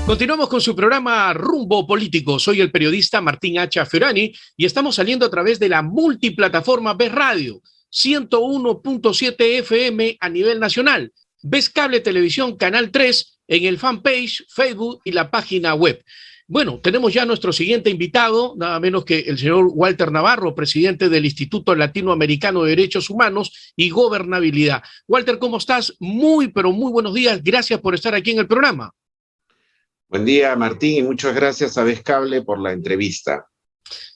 Continuamos con su programa Rumbo Político. Soy el periodista Martín H. Fiorani y estamos saliendo a través de la multiplataforma Ves Radio, 101.7 FM a nivel nacional. Ves Cable Televisión Canal 3 en el fanpage, Facebook y la página web. Bueno, tenemos ya nuestro siguiente invitado, nada menos que el señor Walter Navarro, presidente del Instituto Latinoamericano de Derechos Humanos y Gobernabilidad. Walter, ¿cómo estás? Pero muy buenos días. Gracias por estar aquí en el programa. Buen día, Martín, y muchas gracias a Ves Cable por la entrevista.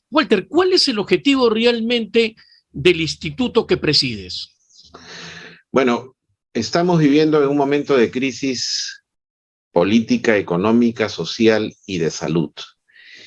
Walter, ¿cuál es el objetivo realmente del instituto que presides? Bueno, estamos viviendo en un momento de crisis política, económica, social y de salud.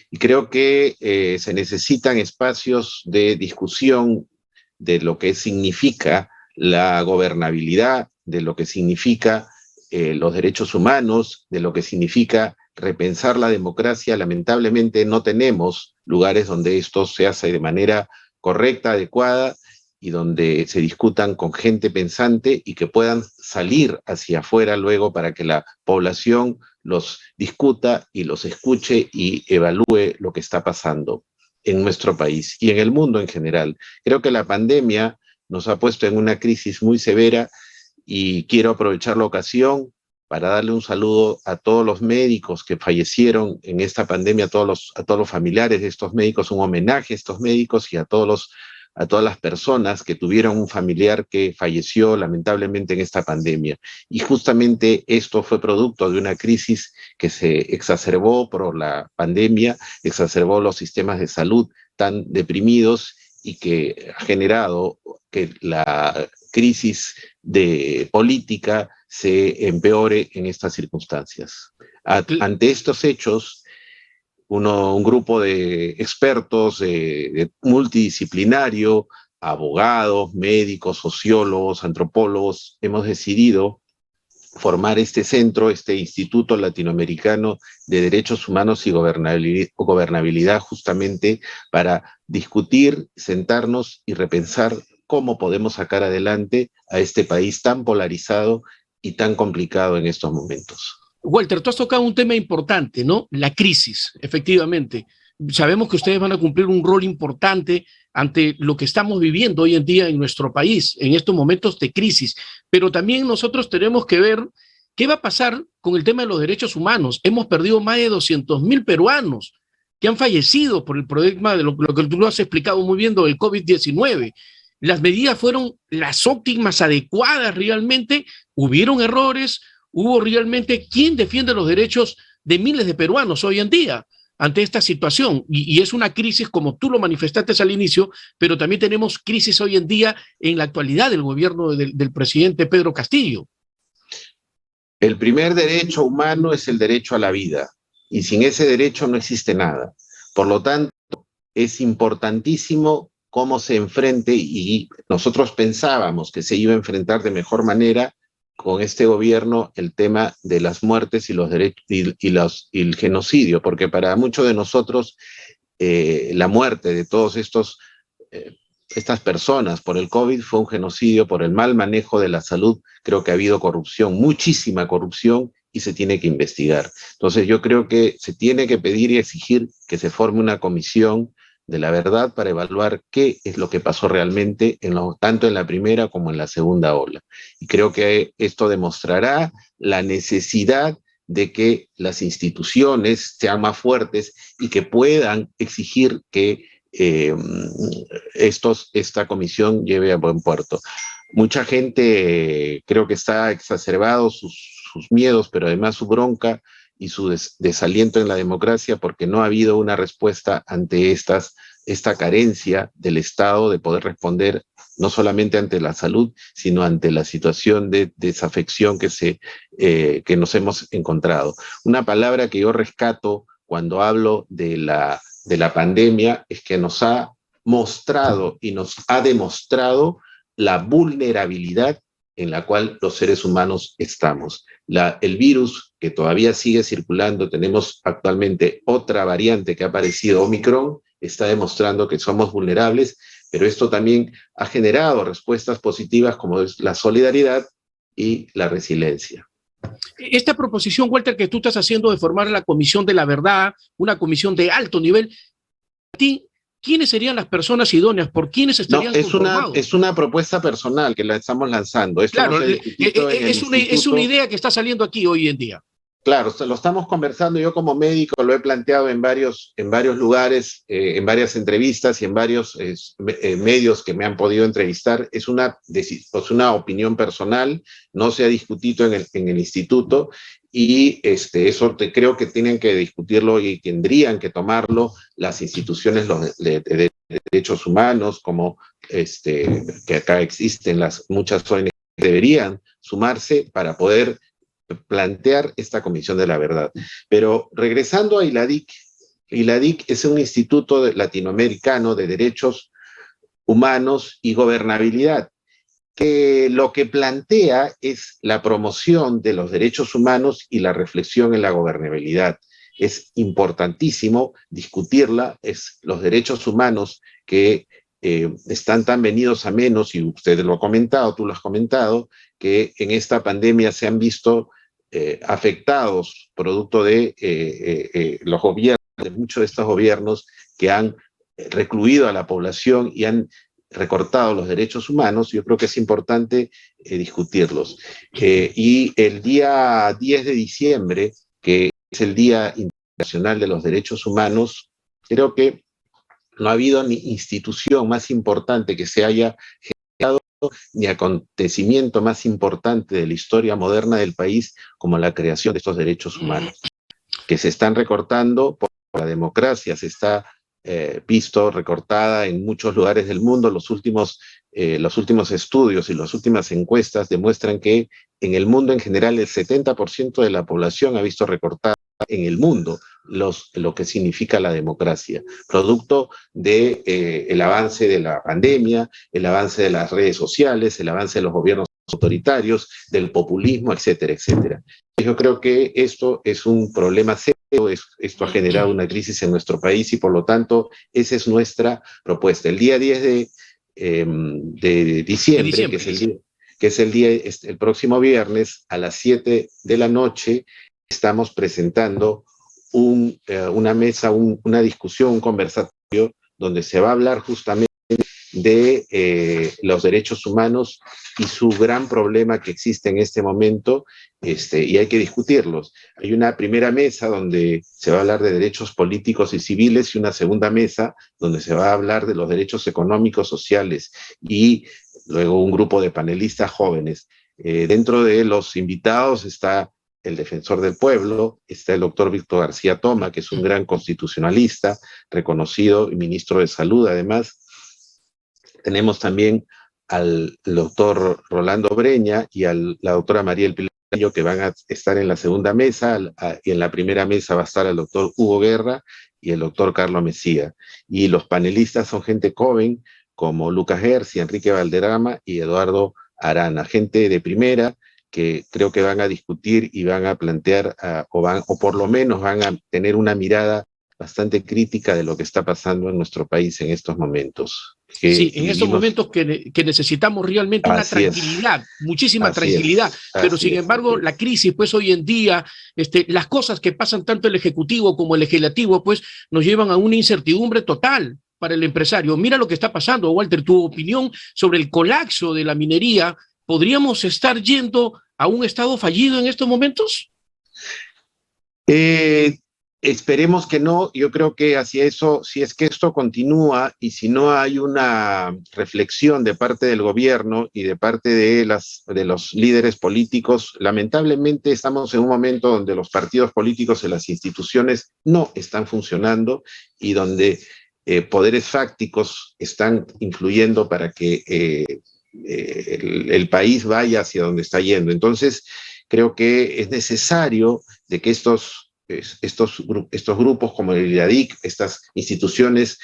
Y creo que se necesitan espacios de discusión de lo que significa la gobernabilidad, de lo que significa los derechos humanos, de lo que significa repensar la democracia. Lamentablemente no tenemos lugares donde esto se hace de manera correcta, adecuada, y donde se discutan con gente pensante y que puedan salir hacia afuera luego para que la población los discuta y los escuche y evalúe lo que está pasando en nuestro país y en el mundo en general. Creo que la pandemia nos ha puesto en una crisis muy severa y quiero aprovechar la ocasión para darle un saludo a todos los médicos que fallecieron en esta pandemia, a todos los familiares de estos médicos, un homenaje a estos médicos y a todas las personas que tuvieron un familiar que falleció lamentablemente en esta pandemia. Y justamente esto fue producto de una crisis que se exacerbó por la pandemia, exacerbó los sistemas de salud tan deprimidos y que ha generado que la crisis de política se empeore en estas circunstancias. Ante estos hechos, un grupo de expertos multidisciplinario, abogados, médicos, sociólogos, antropólogos, hemos decidido formar este centro, este Instituto Latinoamericano de Derechos Humanos y Gobernabilidad, justamente para discutir, sentarnos y repensar cómo podemos sacar adelante a este país tan polarizado y tan complicado en estos momentos. Walter, tú has tocado un tema importante, ¿no? La crisis, efectivamente. Sabemos que ustedes van a cumplir un rol importante ante lo que estamos viviendo hoy en día en nuestro país, en estos momentos de crisis, pero también nosotros tenemos que ver qué va a pasar con el tema de los derechos humanos. Hemos perdido más de 200,000 peruanos que han fallecido por el problema de lo que tú lo has explicado muy bien del COVID-19. Las medidas fueron las óptimas, adecuadas realmente, hubieron errores, hubo realmente quién defiende los derechos de miles de peruanos hoy en día ante esta situación. Y es una crisis, como tú lo manifestaste al inicio, pero también tenemos crisis hoy en día en la actualidad del gobierno del presidente Pedro Castillo. El primer derecho humano es el derecho a la vida, y sin ese derecho no existe nada. Por lo tanto, es importantísimo cómo se enfrente, y nosotros pensábamos que se iba a enfrentar de mejor manera con este gobierno el tema de las muertes y los derechos y el genocidio, porque para muchos de nosotros la muerte de todos estas personas por el COVID fue un genocidio por el mal manejo de la salud. Creo que ha habido corrupción, muchísima corrupción, y se tiene que investigar. Entonces yo creo que se tiene que pedir y exigir que se forme una comisión de la verdad para evaluar qué es lo que pasó realmente tanto en la primera como en la segunda ola. Y creo que esto demostrará la necesidad de que las instituciones sean más fuertes y que puedan exigir que esta comisión lleve a buen puerto. Mucha gente creo que está exacerbado sus miedos, pero además su bronca y su desaliento en la democracia, porque no ha habido una respuesta ante esta carencia del Estado de poder responder no solamente ante la salud, sino ante la situación de desafección que nos hemos encontrado. Una palabra que yo rescato cuando hablo de la pandemia es que nos ha mostrado y nos ha demostrado la vulnerabilidad en la cual los seres humanos estamos. El virus que todavía sigue circulando, tenemos actualmente otra variante que ha aparecido, Omicron, está demostrando que somos vulnerables, pero esto también ha generado respuestas positivas como es la solidaridad y la resiliencia. Esta proposición, Walter, que tú estás haciendo de formar la Comisión de la Verdad, una comisión de alto nivel, ¿a ti quiénes serían las personas idóneas? ¿Por quiénes No, estarían conformados? es una propuesta personal que la estamos lanzando. Esto no Claro, se ha discutido en el es una instituto. idea que está saliendo aquí hoy en día. Claro, lo estamos conversando. Yo como médico lo he planteado en varios lugares, en varias entrevistas y en varios medios que me han podido entrevistar. Es una opinión personal, no se ha discutido en el instituto y eso creo que tienen que discutirlo y tendrían que tomarlo las instituciones de derechos humanos, como que acá existen muchas ONG, deberían sumarse para poder plantear esta Comisión de la Verdad. Pero regresando a ILADIC, ILADIC es un instituto latinoamericano de derechos humanos y gobernabilidad, que lo que plantea es la promoción de los derechos humanos y la reflexión en la gobernabilidad. Es importantísimo discutirla, es los derechos humanos que están tan venidos a menos, y usted lo ha comentado, tú lo has comentado, que en esta pandemia se han visto afectados producto de los gobiernos, de muchos de estos gobiernos que han recluido a la población y han recortado los derechos humanos. Yo creo que es importante discutirlos. Y el día 10 de diciembre, que es el Día Internacional de los Derechos Humanos, creo que no ha habido ni institución más importante que se haya generado, ni acontecimiento más importante de la historia moderna del país como la creación de estos derechos humanos, que se están recortando por la democracia, se está visto recortada en muchos lugares del mundo. Los últimos estudios y las últimas encuestas demuestran que en el mundo en general el 70% de la población ha visto recortada en el mundo lo que significa la democracia, producto de el avance de la pandemia, el avance de las redes sociales, el avance de los gobiernos autoritarios, del populismo, etcétera, etcétera. Yo creo que esto es un problema serio, esto ha generado una crisis en nuestro país y por lo tanto esa es nuestra propuesta. El día 10 de diciembre, que es el próximo viernes a las 7 de la noche, estamos presentando una mesa, una discusión, un conversatorio donde se va a hablar justamente de los derechos humanos y su gran problema que existe en este momento, y hay que discutirlos. Hay una primera mesa donde se va a hablar de derechos políticos y civiles y una segunda mesa donde se va a hablar de los derechos económicos, sociales y luego un grupo de panelistas jóvenes. Dentro de los invitados está el defensor del pueblo, está el doctor Víctor García Toma, que es un gran constitucionalista, reconocido y ministro de Salud, además. Tenemos también al doctor Rolando Breña y a la doctora María El Pilayo, que van a estar en la segunda mesa, y en la primera mesa va a estar el doctor Hugo Guerra y el doctor Carlos Mesía. Y los panelistas son gente joven, como Lucas Herzi, Enrique Valderrama y Eduardo Arana, gente de primera, que creo que van a discutir y van a plantear, o por lo menos van a tener una mirada bastante crítica de lo que está pasando en nuestro país en estos momentos. Sí, en estos momentos que necesitamos realmente una tranquilidad, muchísima tranquilidad, pero sin embargo la crisis, pues hoy en día, las cosas que pasan tanto el Ejecutivo como el Legislativo, pues nos llevan a una incertidumbre total para el empresario. Mira lo que está pasando, Walter, tu opinión sobre el colapso de la minería. ¿Podríamos estar yendo a un estado fallido en estos momentos? Esperemos que no. Yo creo que hacia eso, si es que esto continúa y si no hay una reflexión de parte del gobierno y de parte de los líderes políticos, lamentablemente estamos en un momento donde los partidos políticos y las instituciones no están funcionando y donde poderes fácticos están influyendo para que el país vaya hacia donde está yendo. Entonces, creo que es necesario de que estos grupos como el ILADIC, estas instituciones,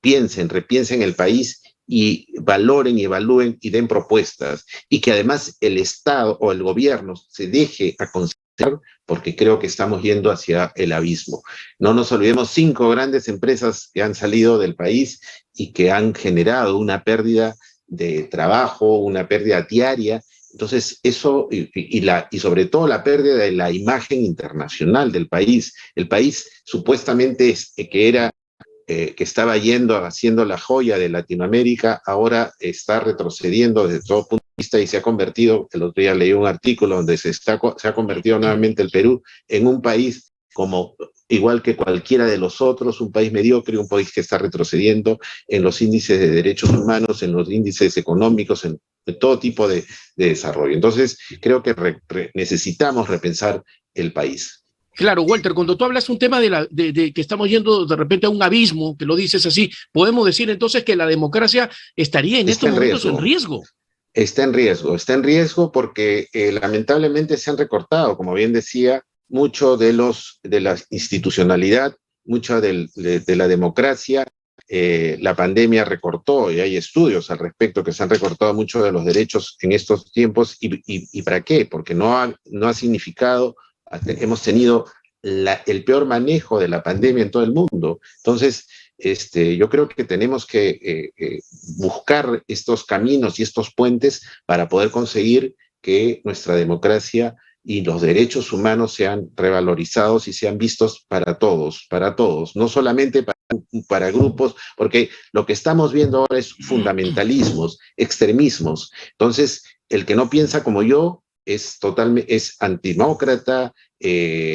repiensen el país y valoren y evalúen y den propuestas. Y que además el Estado o el gobierno se deje aconsejar, porque creo que estamos yendo hacia el abismo. No nos olvidemos 5 grandes empresas que han salido del país y que han generado una pérdida de trabajo, una pérdida diaria Entonces, eso y sobre todo la pérdida de la imagen internacional del país. El país supuestamente que estaba haciendo la joya de Latinoamérica, ahora está retrocediendo desde todo punto de vista y se ha convertido, el otro día leí un artículo donde se ha convertido nuevamente el Perú en un país como igual que cualquiera de los otros, un país mediocre, un país que está retrocediendo en los índices de derechos humanos, en los índices económicos, en todo tipo de desarrollo. Entonces, creo que necesitamos repensar el país. Claro, Walter, cuando tú hablas un tema de que estamos yendo de repente a un abismo, que lo dices así, podemos decir entonces que la democracia estaría en estos momentos en riesgo. Está en riesgo porque lamentablemente se han recortado, como bien decía, mucho de la institucionalidad, mucha de la democracia. La pandemia recortó, y hay estudios al respecto, que se han recortado mucho de los derechos en estos tiempos. ¿Y para qué? Porque no ha significado, hemos tenido el peor manejo de la pandemia en todo el mundo. Entonces, yo creo que tenemos que buscar estos caminos y estos puentes para poder conseguir que nuestra democracia y los derechos humanos sean revalorizados y sean vistos para todos, no solamente para grupos, porque lo que estamos viendo ahora es fundamentalismos, extremismos. Entonces, el que no piensa como yo es antidemócrata, está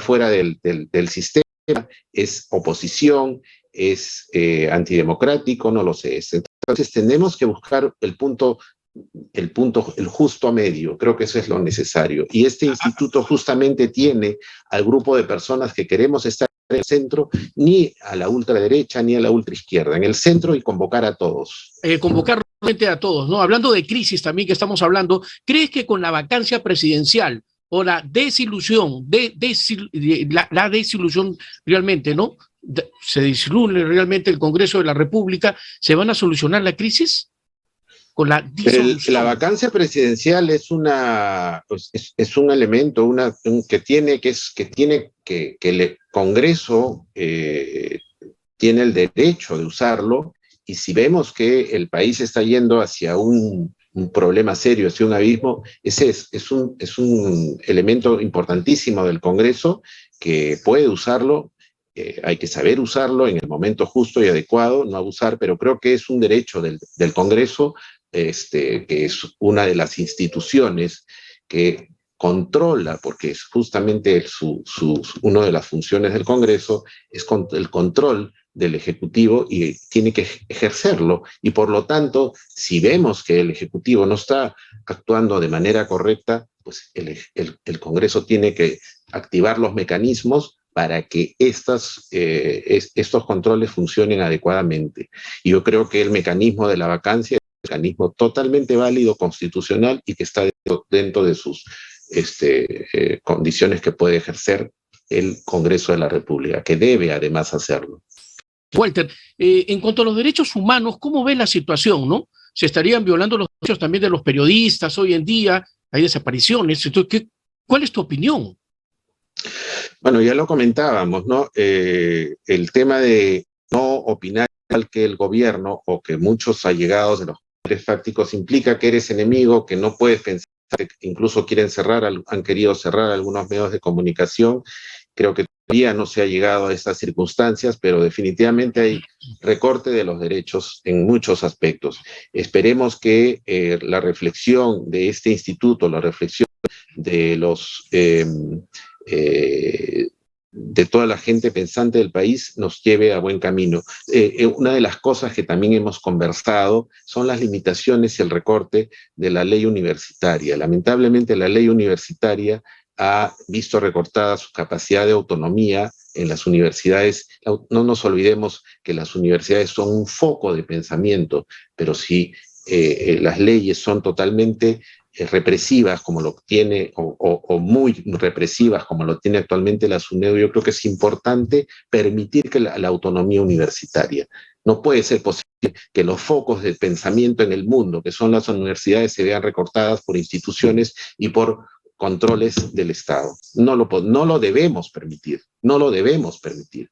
fuera del sistema, es oposición, es antidemocrático, no lo sé. Entonces tenemos que buscar el justo medio. Creo que eso es lo necesario. Y este instituto justamente tiene al grupo de personas que queremos estar en el centro, ni a la ultraderecha ni a la ultraizquierda, en el centro, y convocar a todos. Convocar a todos, ¿no? Hablando de crisis también que estamos hablando, ¿crees que con la vacancia presidencial o la desilusión, la desilusión realmente, ¿no? Se desilude realmente el Congreso de la República, ¿se van a solucionar la crisis? Con la disolución. La vacancia presidencial es un elemento que el Congreso tiene el derecho de usarlo, y si vemos que el país está yendo hacia un problema serio, hacia un abismo, ese es un elemento importantísimo del Congreso que puede usarlo. Hay que saber usarlo en el momento justo y adecuado, no abusar, pero creo que es un derecho del Congreso, que es una de las instituciones que controla, porque es justamente una de las funciones del Congreso, es el control del Ejecutivo, y tiene que ejercerlo. Y por lo tanto, si vemos que el Ejecutivo no está actuando de manera correcta, pues el Congreso tiene que activar los mecanismos para que estos controles funcionen adecuadamente. Y yo creo que el mecanismo de la vacancia es un mecanismo totalmente válido, constitucional, y que está dentro de sus condiciones que puede ejercer el Congreso de la República, que debe además hacerlo. Walter, en cuanto a los derechos humanos, ¿cómo ves la situación, no? Se estarían violando los derechos también de los periodistas hoy en día, hay desapariciones. Entonces, ¿cuál es tu opinión? Bueno, ya lo comentábamos, ¿no? El tema de no opinar igual que el gobierno, o que muchos allegados de los poderes fácticos, implica que eres enemigo, que no puedes pensar, que incluso han querido cerrar algunos medios de comunicación. Creo que todavía no se ha llegado a estas circunstancias, pero definitivamente hay recorte de los derechos en muchos aspectos. Esperemos que la reflexión de este instituto, la reflexión de de toda la gente pensante del país, nos lleve a buen camino. Una de las cosas que también hemos conversado son las limitaciones y el recorte de la ley universitaria. Lamentablemente, la ley universitaria ha visto recortada su capacidad de autonomía en las universidades. No nos olvidemos que las universidades son un foco de pensamiento, pero si las leyes son totalmente represivas, como lo tiene, o muy represivas, como lo tiene actualmente la SUNEDU, yo creo que es importante permitir que la autonomía universitaria. No puede ser posible que los focos de pensamiento en el mundo, que son las universidades, se vean recortadas por instituciones y por controles del Estado. No lo debemos permitir, no lo debemos permitir.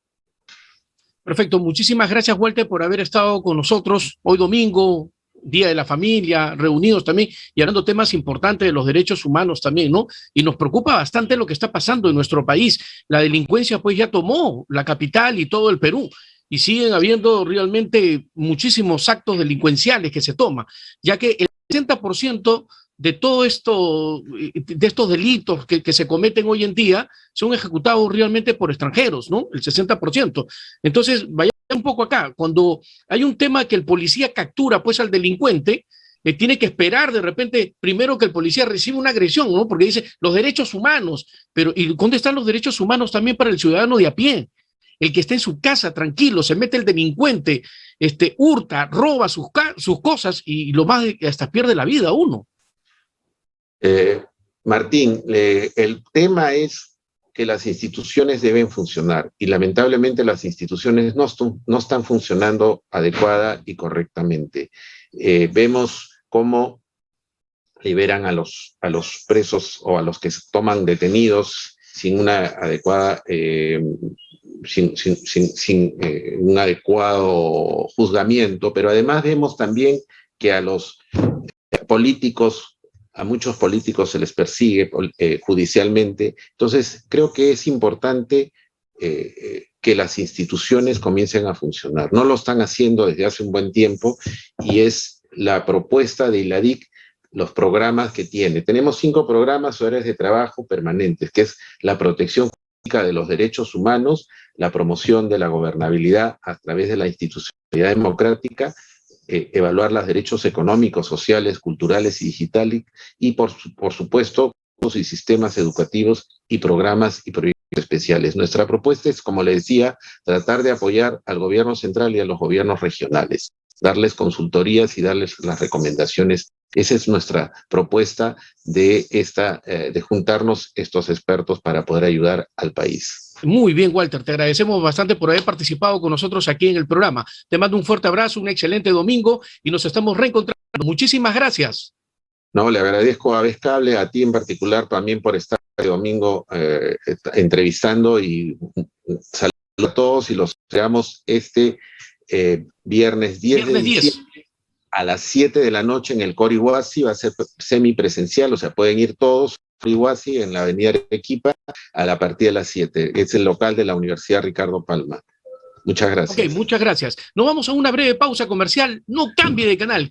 Perfecto, muchísimas gracias, Walter, por haber estado con nosotros hoy domingo, Día de la Familia, reunidos también y hablando temas importantes de los derechos humanos también, ¿no? Y nos preocupa bastante lo que está pasando en nuestro país. La delincuencia pues ya tomó la capital y todo el Perú y siguen habiendo realmente muchísimos actos delincuenciales que se toman, ya que el 60% de todo esto, de estos delitos que se cometen hoy en día, son ejecutados realmente por extranjeros, ¿no? El 60%. Entonces, vaya un poco acá, cuando hay un tema que el policía captura pues al delincuente, tiene que esperar de repente primero que el policía reciba una agresión, ¿no? Porque dice los derechos humanos, pero ¿y dónde están los derechos humanos también para el ciudadano de a pie? El que está en su casa tranquilo, se mete el delincuente, hurta, roba sus cosas y lo más hasta pierde la vida uno. Martín, el tema es que las instituciones deben funcionar y lamentablemente las instituciones no están funcionando adecuada y correctamente. Vemos cómo liberan a los presos o a los que se toman detenidos sin una adecuada, sin un adecuado juzgamiento, pero además vemos también que a los políticos, a muchos políticos se les persigue judicialmente. Entonces, creo que es importante que las instituciones comiencen a funcionar. No lo están haciendo desde hace un buen tiempo y es la propuesta de ILADIC, los programas que tiene. Tenemos 5 programas o áreas de trabajo permanentes, que es la protección de los derechos humanos, la promoción de la gobernabilidad a través de la institucionalidad democrática, evaluar los derechos económicos, sociales, culturales y digitales, y por supuesto, y sistemas educativos y programas y proyectos especiales. Nuestra propuesta es, como le decía, tratar de apoyar al gobierno central y a los gobiernos regionales, darles consultorías y darles las recomendaciones. Esa es nuestra propuesta de juntarnos estos expertos para poder ayudar al país. Muy bien, Walter, te agradecemos bastante por haber participado con nosotros aquí en el programa. Te mando un fuerte abrazo, un excelente domingo y nos estamos reencontrando. Muchísimas gracias. No, le agradezco a Vez Cable, a ti en particular también por estar este domingo entrevistando y saludos a todos y los veamos viernes 10 de diciembre a las 7 de la noche en el Cor Iguazzi. Va a ser semipresencial, o sea, pueden ir todos a Iguazzi en la avenida Arequipa a partir de las 7. Es el local de la Universidad Ricardo Palma. Muchas gracias. Ok, muchas gracias. Nos vamos a una breve pausa comercial. No cambie de canal.